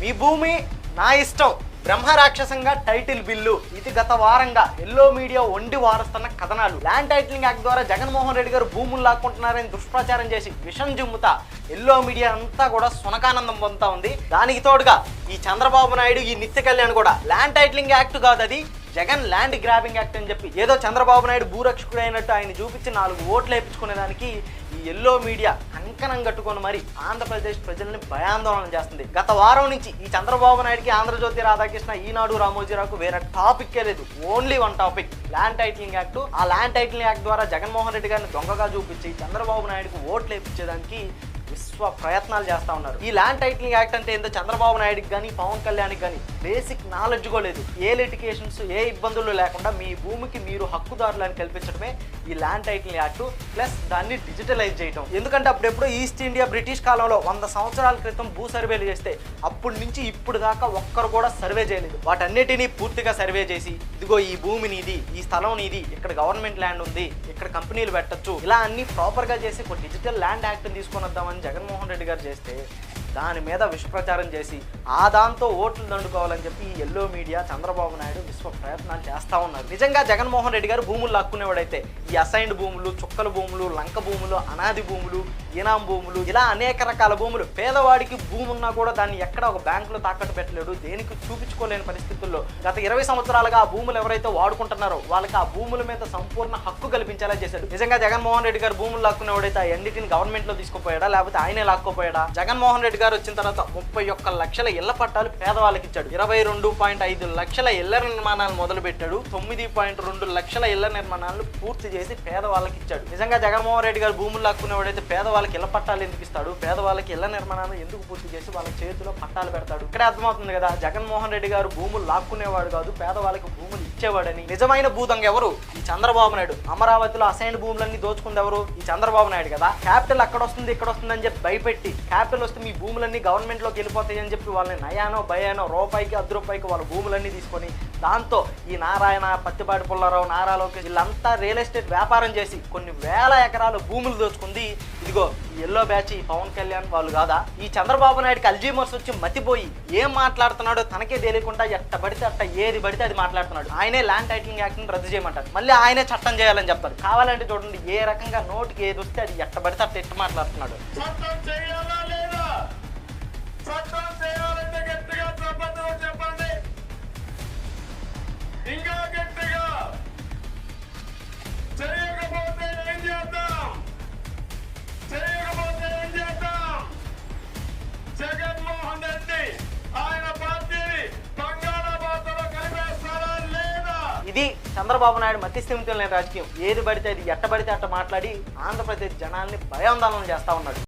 మీ భూమి నా ఇష్టం బ్రహ్మ రాక్షసంగా టైటిల్ బిల్లు. ఇది గత వారంగా ఎల్లో మీడియా వండి వారుస్తున్న కథనాలు. ల్యాండ్ టైటిలింగ్ యాక్ట్ ద్వారా జగన్మోహన్ రెడ్డి గారు భూములు లాక్కుంటున్నారని దుష్ప్రచారం చేసి విషం జిమ్ముతా ఎల్లో మీడియా అంతా కూడా సునకానందం పొందుతా ఉంది. దానికి తోడుగా ఈ చంద్రబాబు నాయుడు, ఈ నిత్య కళ్యాణ్ కూడా ల్యాండ్ టైటిలింగ్ యాక్ట్ కాదు, అది జగన్ ల్యాండ్ గ్రాబింగ్ యాక్ట్ అని చెప్పి ఏదో చంద్రబాబు నాయుడు భూరక్షకుడు అయినట్టు ఆయన చూపించి 4 ఓట్లు వేయించుకునేదానికి ఈ ఎల్లో మీడియా కంకణం కట్టుకొని మరి ఆంధ్రప్రదేశ్ ప్రజల్ని భయాందోళన చేస్తుంది. గత వారం నుంచి ఈ చంద్రబాబు నాయుడుకి, ఆంధ్రజ్యోతి రాధాకృష్ణ, ఈనాడు రామోజీరావుకు వేరే టాపిక్కే లేదు. Only one topic, land titling act. ఆ ల్యాండ్ టైటిలింగ్ యాక్ట్ ద్వారా జగన్మోహన్ రెడ్డి గారిని దొంగగా చూపించి చంద్రబాబు నాయుడుకి ఓట్లు వేయించేదానికి విశ్వ ప్రయత్నాలు చేస్తా ఉన్నారు. ఈ ల్యాండ్ టైటిలింగ్ యాక్ట్ అంటే ఏందో చంద్రబాబు నాయుడుకి కానీ, పవన్ కళ్యాణ్కి కానీ బేసిక్ నాలెడ్జ్ కూడా లేదు. ఏ లిటికేషన్స్, ఏ ఇబ్బందులు లేకుండా మీ భూమికి మీరు హక్కుదారులను కల్పించడమే ఈ ల్యాండ్ టైటిలింగ్ యాక్ట్. ప్లస్ దాన్ని డిజిటలైజ్ చేయడం. ఎందుకంటే అప్పుడెప్పుడో ఈస్ట్ ఇండియా బ్రిటిష్ కాలంలో 100 సంవత్సరాల క్రితం భూ సర్వేలు చేస్తే అప్పటి నుంచి ఇప్పుడు దాకా ఒక్కరు కూడా సర్వే చేయలేదు. వాటన్నిటినీ పూర్తిగా సర్వే చేసి ఇదిగో ఈ భూమి నీది, ఈ స్థలం నీది, ఇక్కడ గవర్నమెంట్ ల్యాండ్ ఉంది, ఇక్కడ కంపెనీలు పెట్టచ్చు, ఇలా అన్ని ప్రాపర్గా చేసి ఒక డిజిటల్ ల్యాండ్ యాక్ట్ తీసుకొని వద్దామని జగన్మోహన్ రెడ్డి గారు చేస్తే దాని మీద విషప్రచారం చేసి ఆ దాంతో ఓట్లు దండుకోవాలని చెప్పి ఈ ఎల్లో మీడియా, చంద్రబాబు నాయుడు విశ్వ ప్రయత్నాలు చేస్తూ ఉన్నారు. నిజంగా జగన్మోహన్ రెడ్డి గారు భూములు లాక్కునేవాడైతే ఈ అసైన్డ్ భూములు, చుక్కల భూములు, లంక భూములు, అనాది భూములు, ఈనాం భూములు, ఇలా అనేక రకాల భూములు, పేదవాడికి భూమి ఉన్నా కూడా దాన్ని ఎక్కడ ఒక బ్యాంకులో తాకట్టు పెట్టలేడు, దేనికి చూపించుకోలేని పరిస్థితుల్లో గత 20 సంవత్సరాలుగా ఆ భూములు ఎవరైతే వాడుకుంటున్నారో వాళ్ళకి ఆ భూముల మీద సంపూర్ణ హక్కు కల్పించేలా చేశాడు. నిజంగా జగన్మోహన్ రెడ్డి గారు భూములు లాక్కునేవాడైతే ఆ ఎన్నిటిని గవర్నమెంట్ లో తీసుకుపోయాడా, లేకపోతే ఆయనే లాక్కోపోయాడా? జగన్మోహన్ రెడ్డి గారు వచ్చిన తర్వాత 31 లక్షల ఇళ్ల పట్టాలు పేదవాళ్ళకి ఇచ్చాడు. 22.5 లక్షల ఇళ్ల నిర్మాణాలు మొదలు పెట్టాడు. 9.2 లక్షల ఇళ్ల నిర్మాణాలను పూర్తి చేసి పేదవాళ్ళకి ఇచ్చాడు. నిజంగా జగన్మోహన్ రెడ్డి గారు భూములు లాక్కునేవాడైతే పేదవాళ్ళకి ఇళ్ల పట్టాలు ఎందుకు ఇస్తాడు? పేదవాళ్ళకి ఇళ్ల నిర్మాణాలు ఎందుకు పూర్తి చేసి వాళ్ళ చేతిలో పట్టాలు పెడతాడు? ఇక్కడే అర్థమవుతుంది కదా, జగన్మోహన్ రెడ్డి గారు భూములు లాక్కునేవాడు కాదు, పేదవాళ్ళకి భూములు ఇచ్చేవాడని. నిజమైన భూదంగ ఎవరు? ఈ చంద్రబాబు నాయుడు. అమరావతిలో అసైన్ భూములన్నీ దోచుకుంది ఎవరు? ఈ చంద్రబాబు నాయుడు కదా. క్యాపిటల్ అక్కడ వస్తుంది, ఇక్కడ వస్తుంది అని చెప్పి భయపెట్టి, క్యాపిటల్ వస్తే మీ భూములన్నీ గవర్నమెంట్లోకి వెళ్ళిపోతాయి అని చెప్పి వాళ్ళని నయానో భయానో రూపాయికి 10 రూపాయికి వాళ్ళ భూములన్నీ తీసుకొని దాంతో ఈ నారాయణ, పత్తిపాటి పుల్లారావు, నారా లోకేష్ వీళ్ళంతా రియల్ ఎస్టేట్ వ్యాపారం చేసి కొన్ని వేల ఎకరాలు భూములు దోచుకుంది ఇదిగో ఈ ఎల్లో బ్యాచ్, ఈ పవన్ కళ్యాణ్ వాళ్ళు కాదా? ఈ చంద్రబాబు నాయుడుకి అల్జీమర్స్ వచ్చి మతిపోయి ఏం మాట్లాడుతున్నాడో తనకే తెలియకుండా ఎట్ట పడితే అట్ట ఏది పడితే అది మాట్లాడుతున్నాడు. ఆయనే ల్యాండ్ టైటిలింగ్ యాక్ట్ ని రద్దు చేయమంటారు, మళ్ళీ ఆయనే చట్టం చేయాలని చెప్తారు. కావాలంటే చూడండి ఏ రకంగా నోటికి ఏది వస్తే అది ఎట్ట పడితే అట్ట ఎట్టు మాట్లాడుతున్నాడు. చట్టం చేయాలంటే గట్టిగా చెప్పండి, ఇంకా గట్టిగా చేయకపోతే ఏం చేద్దాం? జగన్మోహన్ రెడ్డి ఆయన పార్టీని బంగాళాఖాతంలో కలిపేస్తారా లేదా? ఇది చంద్రబాబు నాయుడు మతి స్థిమితం లేని రాజకీయం. ఏది పడితే అది ఎట్ట పడితే అట్ట మాట్లాడి ఆంధ్రప్రదేశ్ జనాల్ని భయాందోళన చేస్తా ఉన్నాడు.